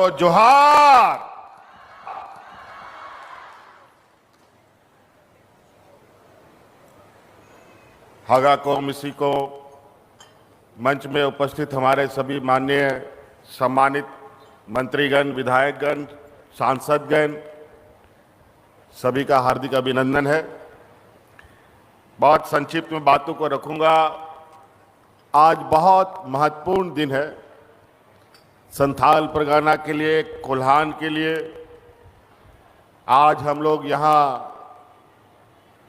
बोलो जोहार। हगा कौमसी को मंच में उपस्थित हमारे सभी माननीय सम्मानित मंत्रीगण, विधायकगण, सांसदगण, सभी का हार्दिक अभिनंदन है। बहुत संक्षिप्त में बातों को रखूंगा। आज बहुत महत्वपूर्ण दिन है संथाल परगना के लिए, कोल्हान के लिए। आज हम लोग यहाँ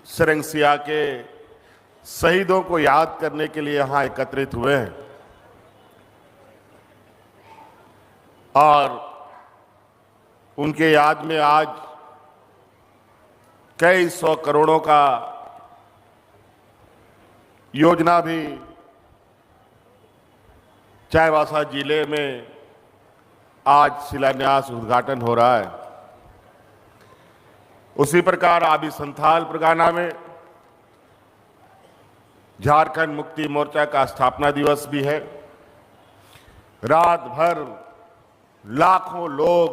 सिरंगसिया के शहीदों को याद करने के लिए यहाँ एकत्रित हुए हैं और उनके याद में आज कई सौ करोड़ों का योजना भी चाईबासा जिले में आज शिलान्यास उद्घाटन हो रहा है। उसी प्रकार आदि संथाल परगना में झारखंड मुक्ति मोर्चा का स्थापना दिवस भी है। रात भर लाखों लोग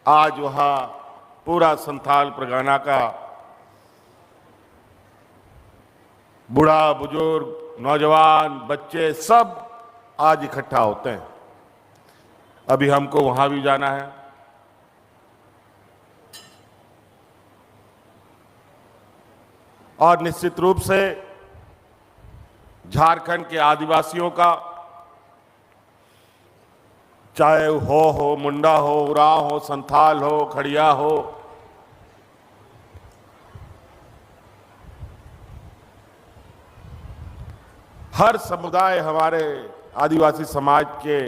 आज वहां पूरा संथाल परगना का बूढ़ा, बुजुर्ग, नौजवान, बच्चे सब आज इकट्ठा होते हैं। अभी हमको वहां भी जाना है। और निश्चित रूप से झारखंड के आदिवासियों का, चाहे हो मुंडा हो, उरांव हो, संथाल हो, खड़िया हो, हर समुदाय हमारे आदिवासी समाज के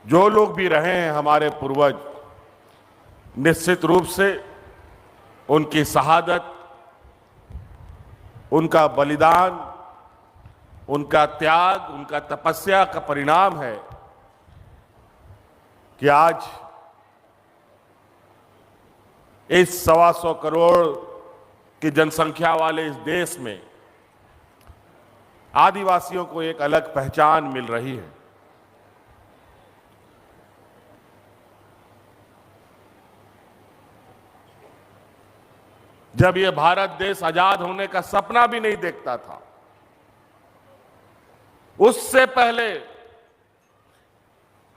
जो लोग भी रहे हैं, हमारे पूर्वज, निश्चित रूप से उनकी शहादत, उनका बलिदान, उनका त्याग, उनका तपस्या का परिणाम है कि आज इस 125 करोड़ की जनसंख्या वाले इस देश में आदिवासियों को एक अलग पहचान मिल रही है। जब ये भारत देश आजाद होने का सपना भी नहीं देखता था, उससे पहले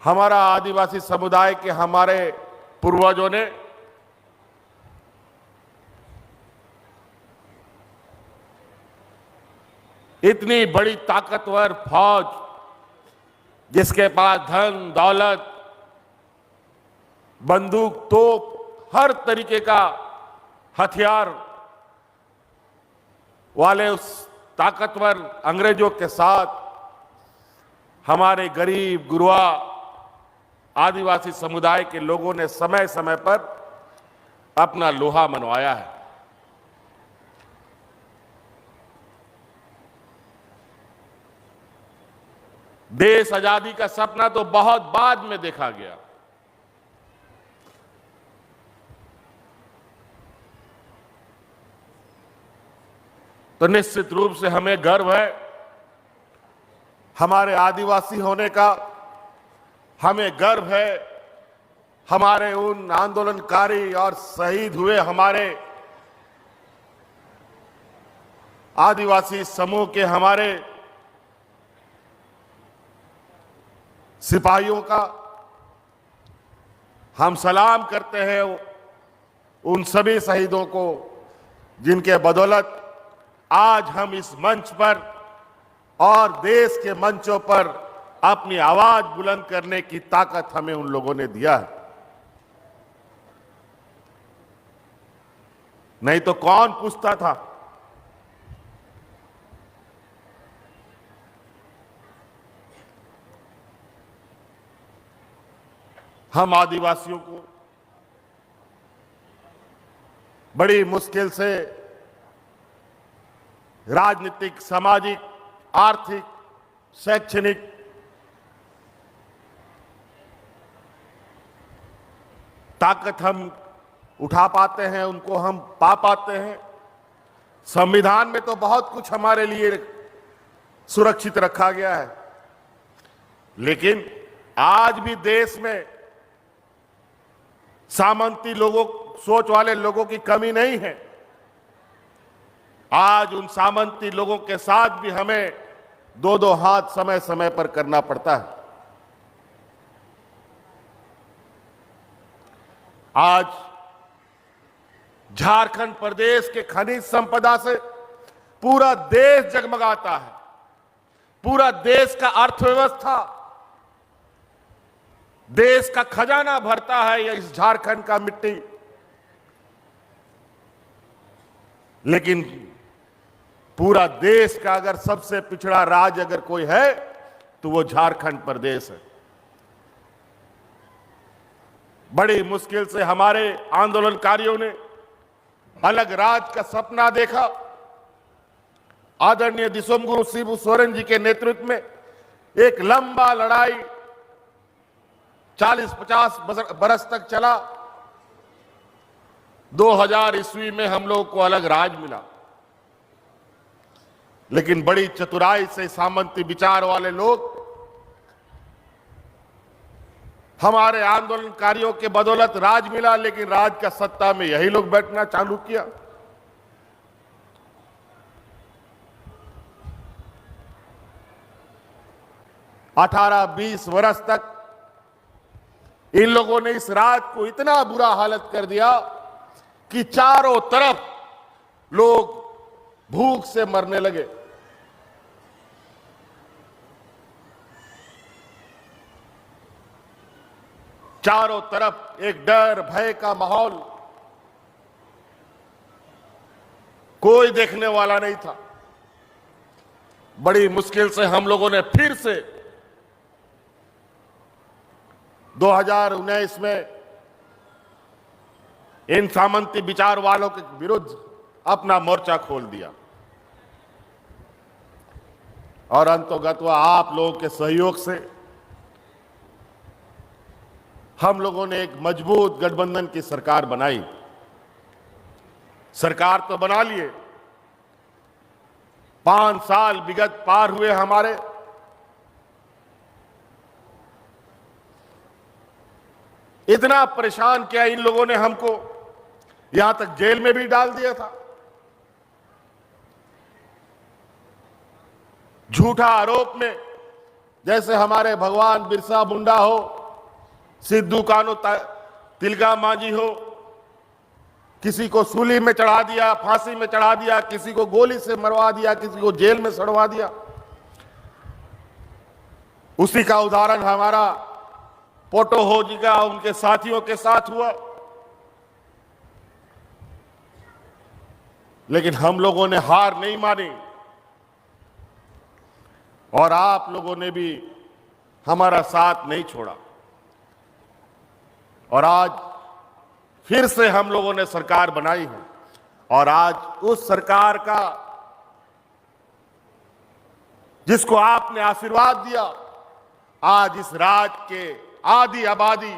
हमारा आदिवासी समुदाय के हमारे पूर्वजों ने इतनी बड़ी ताकतवर फौज, जिसके पास धन, दौलत, बंदूक, तोप, हर तरीके का हथियार वाले उस ताकतवर अंग्रेजों के साथ हमारे गरीब गुरुआ आदिवासी समुदाय के लोगों ने समय समय पर अपना लोहा मनवाया है। देश आजादी का सपना तो बहुत बाद में देखा गया। तो निश्चित रूप से हमें गर्व है हमारे आदिवासी होने का। हमें गर्व है हमारे उन आंदोलनकारी और शहीद हुए हमारे आदिवासी समूह के हमारे सिपाहियों का। हम सलाम करते हैं उन सभी शहीदों को जिनके बदौलत आज हम इस मंच पर और देश के मंचों पर अपनी आवाज बुलंद करने की ताकत हमें उन लोगों ने दिया है। नहीं तो कौन पूछता था? हम आदिवासियों को बड़ी मुश्किल से राजनीतिक, सामाजिक, आर्थिक, शैक्षणिक ताकत हम उठा पाते हैं, उनको हम पा पाते हैं। संविधान में तो बहुत कुछ हमारे लिए सुरक्षित रखा गया है, लेकिन आज भी देश में सामंती लोगों, सोच वाले लोगों की कमी नहीं है। आज उन सामंती लोगों के साथ भी हमें दो दो हाथ समय समय पर करना पड़ता है। आज झारखंड प्रदेश के खनिज संपदा से पूरा देश जगमगाता है। पूरा देश का अर्थव्यवस्था, देश का खजाना भरता है ये इस झारखंड का मिट्टी। लेकिन पूरा देश का अगर सबसे पिछड़ा राज्य अगर कोई है तो वो झारखंड प्रदेश है। बड़ी मुश्किल से हमारे आंदोलनकारियों ने अलग राज्य का सपना देखा। आदरणीय दिसोमगुरु शिबू सोरेन जी के नेतृत्व में एक लंबा लड़ाई 40-50 बरस तक चला। 2000 ईस्वी में हम लोग को अलग राज्य मिला। लेकिन बड़ी चतुराई से सामंती विचार वाले लोग हमारे आंदोलनकारियों के बदौलत राज मिला, लेकिन राज का सत्ता में यही लोग बैठना चालू किया। अठारह 20 वर्ष तक इन लोगों ने इस राज को इतना बुरा हालत कर दिया कि चारों तरफ लोग भूख से मरने लगे। चारों तरफ एक डर भय का माहौल, कोई देखने वाला नहीं था। बड़ी मुश्किल से हम लोगों ने फिर से 2019 में इन सामंती विचार वालों के विरुद्ध अपना मोर्चा खोल दिया और अंततः आप लोगों के सहयोग से हम लोगों ने एक मजबूत गठबंधन की सरकार बनाई। सरकार तो बना लिए, 5 साल विगत पार हुए हमारे। इतना परेशान किया इन लोगों ने हमको, यहां तक जेल में भी डाल दिया था। झूठा आरोप में, जैसे हमारे भगवान बिरसा मुंडा हो, सिद्धू कान्हू तिलका मांझी हो, किसी को सूली में चढ़ा दिया, फांसी में चढ़ा दिया, किसी को गोली से मरवा दिया, किसी को जेल में सड़वा दिया। उसी का उदाहरण हमारा पोटो हो जी का उनके साथियों के साथ हुआ। लेकिन हम लोगों ने हार नहीं मानी और आप लोगों ने भी हमारा साथ नहीं छोड़ा और आज फिर से हम लोगों ने सरकार बनाई है और आज उस सरकार का जिसको आपने आशीर्वाद दिया, आज इस राज्य के आधी आबादी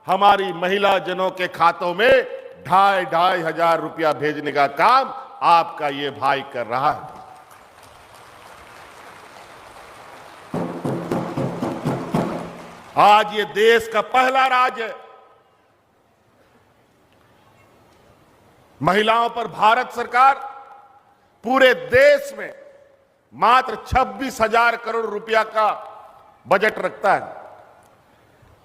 हमारी महिला जनों के खातों में 2,500 हजार रुपया भेजने का काम आपका ये भाई कर रहा है। आज ये देश का पहला राज्य है। महिलाओं पर भारत सरकार पूरे देश में मात्र 26,000 करोड़ रुपया का बजट रखता है,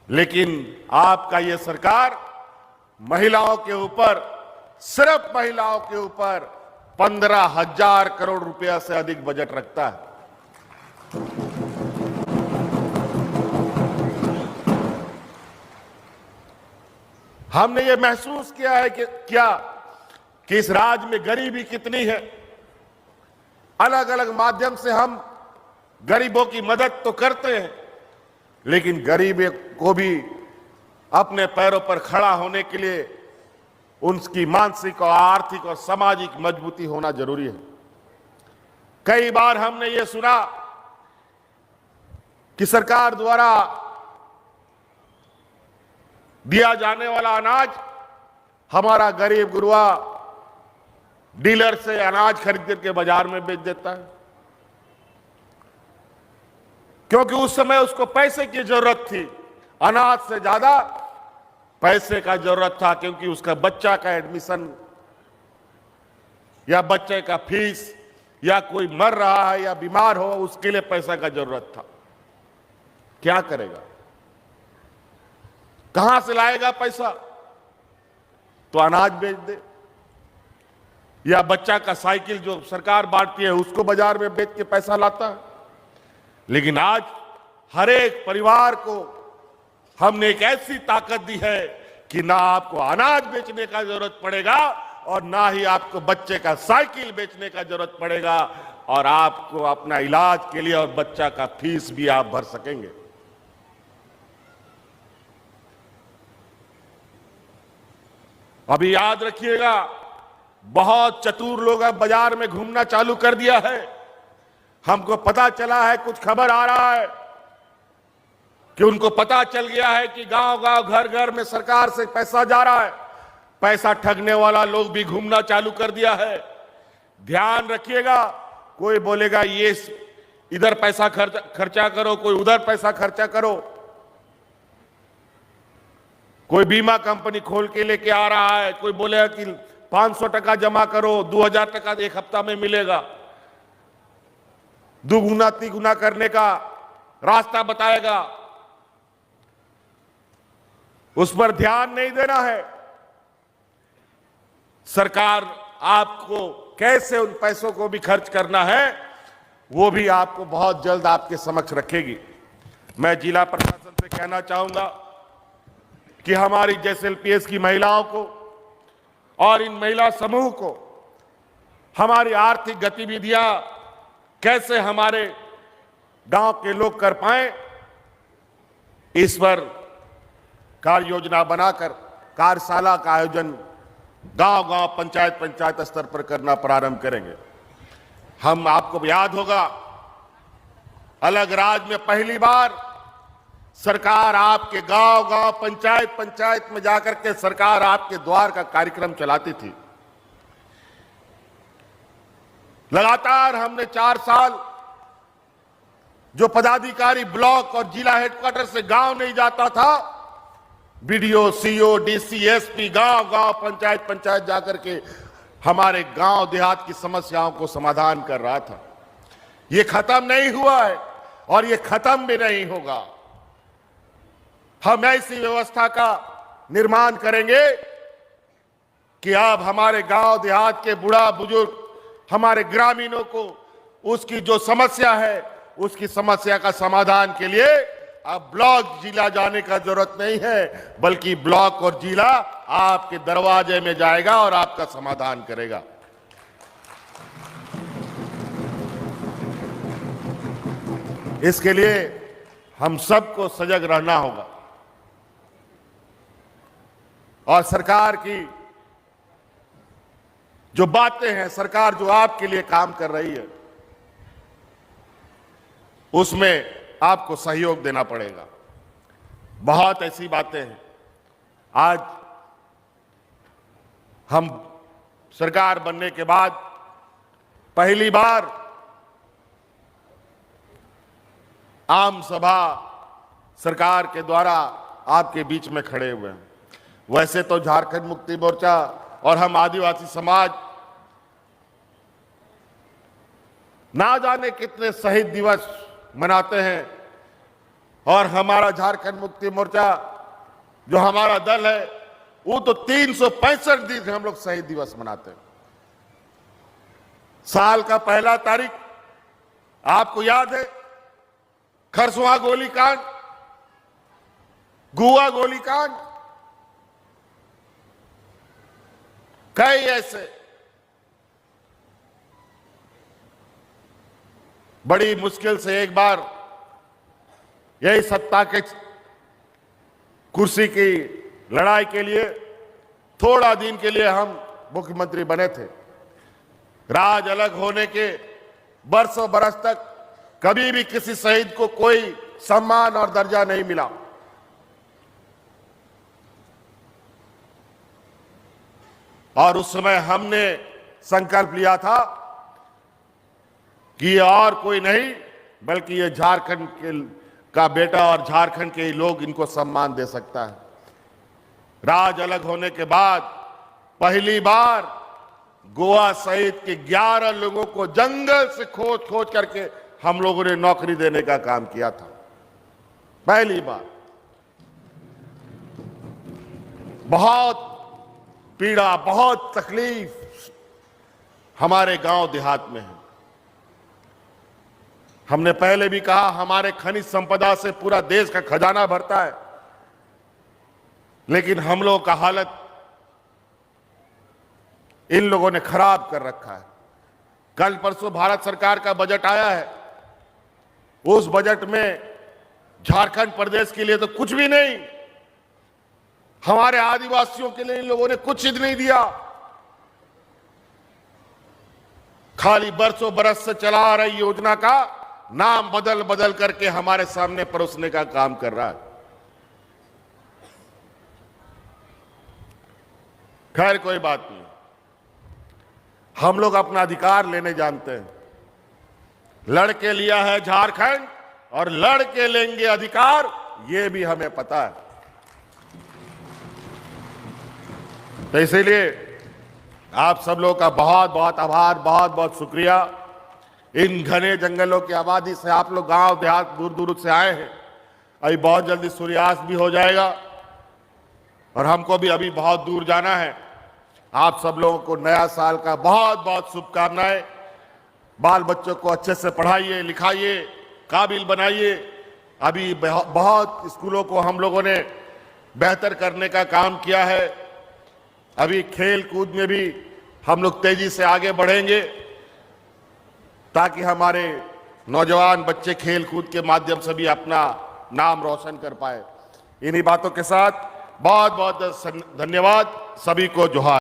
लेकिन आपका यह सरकार महिलाओं के ऊपर, सिर्फ महिलाओं के ऊपर 15,000 करोड़ रुपया से अधिक बजट रखता है। हमने ये महसूस किया है कि इस राज्य में गरीबी कितनी है। अलग अलग माध्यम से हम गरीबों की मदद तो करते हैं, लेकिन गरीब को भी अपने पैरों पर खड़ा होने के लिए उनकी मानसिक और आर्थिक और सामाजिक मजबूती होना जरूरी है। कई बार हमने ये सुना कि सरकार द्वारा दिया जाने वाला अनाज हमारा गरीब गुरुआ डीलर से अनाज खरीद करके बाजार में बेच देता है। क्योंकि उस समय उसको पैसे की जरूरत थी, अनाज से ज्यादा पैसे का जरूरत था, क्योंकि उसका बच्चा का एडमिशन या बच्चे का फीस या कोई मर रहा है या बीमार हो, उसके लिए पैसा का जरूरत था। क्या करेगा, कहां से लाएगा पैसा? तो अनाज बेच दे, या बच्चा का साइकिल जो सरकार बांटती है उसको बाजार में बेच के पैसा लाता है। लेकिन आज हर एक परिवार को हमने एक ऐसी ताकत दी है कि ना आपको अनाज बेचने का जरूरत पड़ेगा और ना ही आपको बच्चे का साइकिल बेचने का जरूरत पड़ेगा, और आपको अपना इलाज के लिए और बच्चा का फीस भी आप भर सकेंगे। अभी याद रखिएगा, बहुत चतुर लोग अब बाजार में घूमना चालू कर दिया है। हमको पता चला है, कुछ खबर आ रहा है कि उनको पता चल गया है कि गांव-गांव, घर-घर में सरकार से पैसा जा रहा है। पैसा ठगने वाला लोग भी घूमना चालू कर दिया है। ध्यान रखिएगा, कोई बोलेगा ये इधर पैसा खर्चा करो, कोई उधर पैसा खर्चा करो। कोई बीमा कंपनी खोल के लेके आ रहा है, कोई बोलेगा कि 500 टका जमा करो, 2000 टका एक हफ्ता में मिलेगा। दुगुना तिगुना करने का रास्ता बताएगा, उस पर ध्यान नहीं देना है। सरकार आपको कैसे उन पैसों को भी खर्च करना है, वो भी आपको बहुत जल्द आपके समक्ष रखेगी। मैं जिला प्रशासन से कहना चाहूंगा कि हमारी JSLPS की महिलाओं को और इन महिला समूह को हमारी आर्थिक गतिविधियां कैसे हमारे गांव के लोग कर पाएं, इस पर कार्य योजना बनाकर कार्यशाला का आयोजन गांव-गांव, पंचायत स्तर पर करना प्रारंभ करेंगे। हम, आपको याद होगा, अलग राज्य में पहली बार सरकार आपके गांव-गांव, पंचायत में जाकर के सरकार आपके द्वार का कार्यक्रम चलाती थी। लगातार हमने 4 साल जो पदाधिकारी ब्लॉक और जिला हेडक्वार्टर से गांव नहीं जाता था, BDO, CO, DC, SP गांव-गांव, पंचायत जाकर के हमारे गांव देहात की समस्याओं को समाधान कर रहा था। ये खत्म नहीं हुआ है और ये खत्म भी नहीं होगा। हम ऐसी व्यवस्था का निर्माण करेंगे कि अब हमारे गांव देहात के बूढ़ा बुजुर्ग, हमारे ग्रामीणों को उसकी जो समस्या है, उसकी समस्या का समाधान के लिए अब ब्लॉक जिला जाने का जरूरत नहीं है, बल्कि ब्लॉक और जिला आपके दरवाजे में जाएगा और आपका समाधान करेगा। इसके लिए हम सबको सजग रहना होगा और सरकार की जो बातें हैं, सरकार जो आपके लिए काम कर रही है, उसमें आपको सहयोग देना पड़ेगा। बहुत ऐसी बातें हैं। आज हम सरकार बनने के बाद पहली बार आम सभा सरकार के द्वारा आपके बीच में खड़े हुए हैं। वैसे तो झारखंड मुक्ति मोर्चा और हम आदिवासी समाज ना जाने कितने शहीद दिवस मनाते हैं, और हमारा झारखंड मुक्ति मोर्चा जो हमारा दल है वो तो 365 दिन हम लोग शहीद दिवस मनाते हैं। साल का पहला तारीख आपको याद है, खरसुआ गोलीकांड, गुआ गोलीकांड, कई ऐसे बड़ी मुश्किल से एक बार यही सत्ता के कुर्सी की लड़ाई के लिए थोड़ा दिन के लिए हम मुख्यमंत्री बने थे। राज अलग होने के बरसों बरस तक कभी भी किसी शहीद को कोई सम्मान और दर्जा नहीं मिला। और उस समय हमने संकल्प लिया था कि और कोई नहीं, बल्कि ये झारखंड का बेटा और झारखंड के ही लोग इनको सम्मान दे सकता है। राज्य अलग होने के बाद पहली बार गोवा सहित के 11 लोगों को जंगल से खोज करके हम लोगों ने नौकरी देने का काम किया था, पहली बार। बहुत पीड़ा, बहुत तकलीफ हमारे गांव देहात में है। हमने पहले भी कहा, हमारे खनिज संपदा से पूरा देश का खजाना भरता है, लेकिन हम लोगों का हालत इन लोगों ने खराब कर रखा है। कल परसों भारत सरकार का बजट आया है, उस बजट में झारखंड प्रदेश के लिए तो कुछ भी नहीं, हमारे आदिवासियों के लिए इन लोगों ने कुछ ही नहीं दिया। खाली बरसों बरस से चला आ रही योजना का नाम बदल बदल करके हमारे सामने परोसने का काम कर रहा है। खैर कोई बात नहीं, हम लोग अपना अधिकार लेने जानते हैं। लड़के लिया है झारखंड और लड़के लेंगे अधिकार, ये भी हमें पता है। तो इसीलिए आप सब लोगों का बहुत बहुत आभार, बहुत बहुत शुक्रिया। इन घने जंगलों की आबादी से आप लोग गांव देहात दूर दूर से आए हैं। अभी बहुत जल्दी सूर्यास्त भी हो जाएगा और हमको भी अभी बहुत दूर जाना है। आप सब लोगों को नया साल का बहुत बहुत शुभकामनाएं। बाल बच्चों को अच्छे से पढ़ाइए, लिखाइए, काबिल बनाइए। अभी बहुत स्कूलों को हम लोगों ने बेहतर करने का काम किया है। अभी खेल कूद में भी हम लोग तेजी से आगे बढ़ेंगे ताकि हमारे नौजवान बच्चे खेल कूद के माध्यम से भी अपना नाम रोशन कर पाए। इन्हीं बातों के साथ बहुत बहुत धन्यवाद। सभी को जोहार।